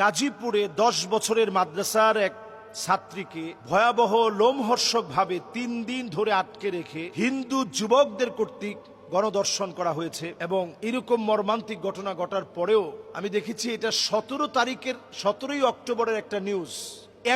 গাজীপুরে 10 বছরের মাদ্রাসার এক ছাত্রীকে ভয়াবহ লোমহর্ষকভাবে 3 দিন ধরে আটকে রেখে হিন্দু যুবকদের কর্তৃক গণধর্ষণ করা হয়েছে। এবং এরকম মর্মান্তিক ঘটনা ঘটার পরেও আমি দেখেছি এটা 17 অক্টোবরের একটা নিউজ।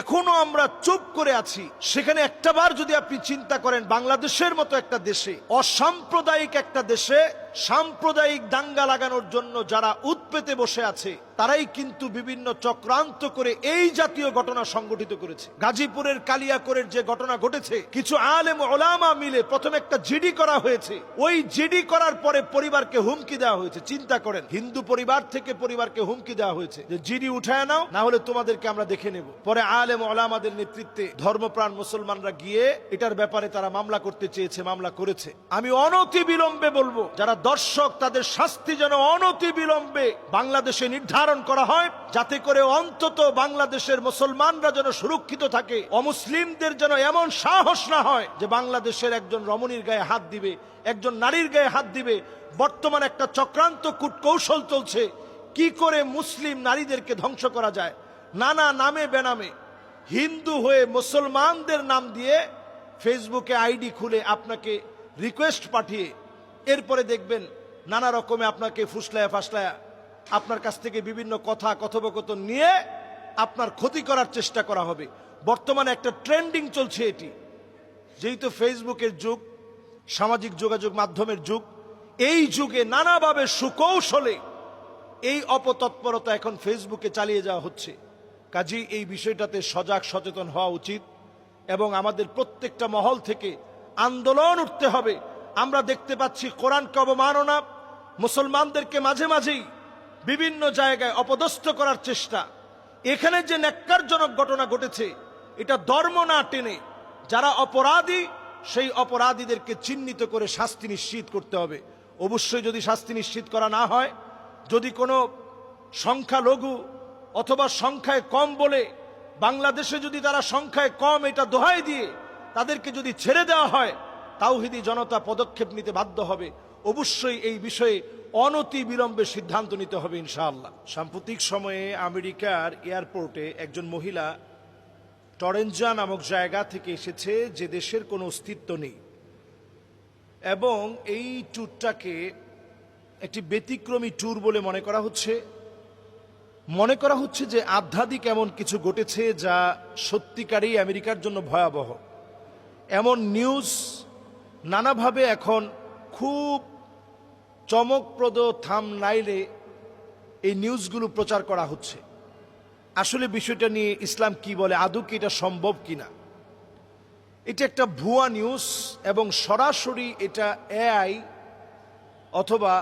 এখনো আমরা চুপ করে আছি। সেখানে একটাবার যদি আপনি চিন্তা করেন, বাংলাদেশের মতো একটা দেশে, অসাম্প্রদায়িক একটা দেশে সাম্প্রদায়িক দাঙ্গা লাগানোর জন্য যারা উৎপেতে বসে আছে, তারাই কিন্তু বিভিন্ন চক্রান্ত করে এই জাতীয় ঘটনা সংগঠিত করেছে। গাজীপুরের কালিয়াকৈরের যে ঘটনা ঘটেছে, কিছু আলেম ওলামা মিলে প্রথমে একটা জিডি করা হয়েছে। ওই জিডি করার পরে পরিবারকে হুমকি দেওয়া হয়েছে। চিন্তা করেন, হিন্দু পরিবার থেকে পরিবারকে হুমকি দেওয়া হয়েছে যে জিডি উঠায় নাও, না হলে তোমাদেরকে আমরা দেখে নেব। পরে আলেম ওলামাদের নেতৃত্বে ধর্মপ্রাণ মুসলমানরা গিয়ে এটার ব্যাপারে তারা মামলা করতে চেয়েছে, মামলা করেছে। আমি অনতি বিলম্বে বলবো, যারা দর্শক, তাদের শাস্তি যেন অনতি বিলম্বে বাংলাদেশে নির্ধারণ করা হয়, যাতে করে অন্তত বাংলাদেশের মুসলমানরা যেন সুরক্ষিত থাকে। অমুসলিমদের যেন এমন সাহস না হয় যে বাংলাদেশের একজন রমণীর গায়ে হাত দিবে, একজন নারীর গায়ে হাত দিবে। বর্তমান একটা চক্রান্ত কূটকৌশল চলছে, কি করে মুসলিম নারীদেরকে ধ্বংস করা যায়। নানা নামে বেনামে হিন্দু হয়ে মুসলমানদের নাম দিয়ে ফেসবুকে আইডি খুলে আপনাকে রিকোয়েস্ট পাঠিয়ে এরপরে দেখবেন নানা রকমে আপনাকে ফুসলায়া ফাসলায়া আপনার কাছ থেকে বিভিন্ন কথা কথোপকথন নিয়ে আপনার ক্ষতি করার চেষ্টা করা হবে। বর্তমানে একটা ট্রেন্ডিং চলছে এটি। যেহেতু ফেসবুকের যুগ, সামাজিক যোগাযোগ মাধ্যমের যুগ, এই যুগে নানাভাবে সুকৌশলে এই অপতৎপরতা এখন ফেসবুকে চালিয়ে যাওয়া হচ্ছে। কাজেই এই বিষয়টাতে সজাগ সচেতন হওয়া উচিত এবং আমাদের প্রত্যেকটা মহল থেকে আন্দোলন উঠতে হবে। আমরা দেখতে পাচ্ছি কোরআনকে অবমাননা, মুসলমানদেরকে মাঝে মাঝেই বিভিন্ন জায়গায় অপদস্থ করার চেষ্টা। এখানে যে ন্যাক্কারজনক ঘটনা ঘটেছে, এটা ধর্ম না টেনে যারা অপরাধী, সেই অপরাধীদেরকে চিহ্নিত করে শাস্তি নিশ্চিত করতে হবে। অবশ্যই যদি শাস্তি নিশ্চিত করা না হয়, যদি কোনো সংখ্যালঘু অথবা সংখ্যায় কম বলে বাংলাদেশে যদি তারা সংখ্যায় কম এটা দোহাই দিয়ে তাদেরকে যদি ছেড়ে দেওয়া হয়, তাওহীদি জনতা পদক্ষেপ নিতে বাধ্য হবে। অবশ্যই এই বিষয়ে অনতি বিলম্বে সিদ্ধান্ত নিতে হবে ইনশাআল্লাহ। সাম্প্রতিক সময়ে আমেরিকার এয়ারপোর্টে একজন মহিলা টরেঞ্জা নামক জায়গা থেকে এসেছে, যে দেশের কোনো অস্তিত্ব নেই, এবং এই ট্যুরটাকে একটি ব্যতিক্রমী ট্যুর বলে মনে করা হচ্ছে যে আধ্যাত্মিক এমন কিছু ঘটেছে যা সত্যিকারই আমেরিকার জন্য ভয়াবহ। এমন নিউজ নানাভাবে এখন খুব চমকপ্রদ থাম্বনেইলে এই নিউজগুলো প্রচার করা হচ্ছে। আসলে বিষয়টা নিয়ে ইসলাম কি বলে, আদৌ কি এটা সম্ভব কিনা? এটা একটা ভুয়া নিউজ এবং সরাসরি এটা এআই অথবা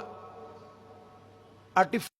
আর্টিফিশিয়াল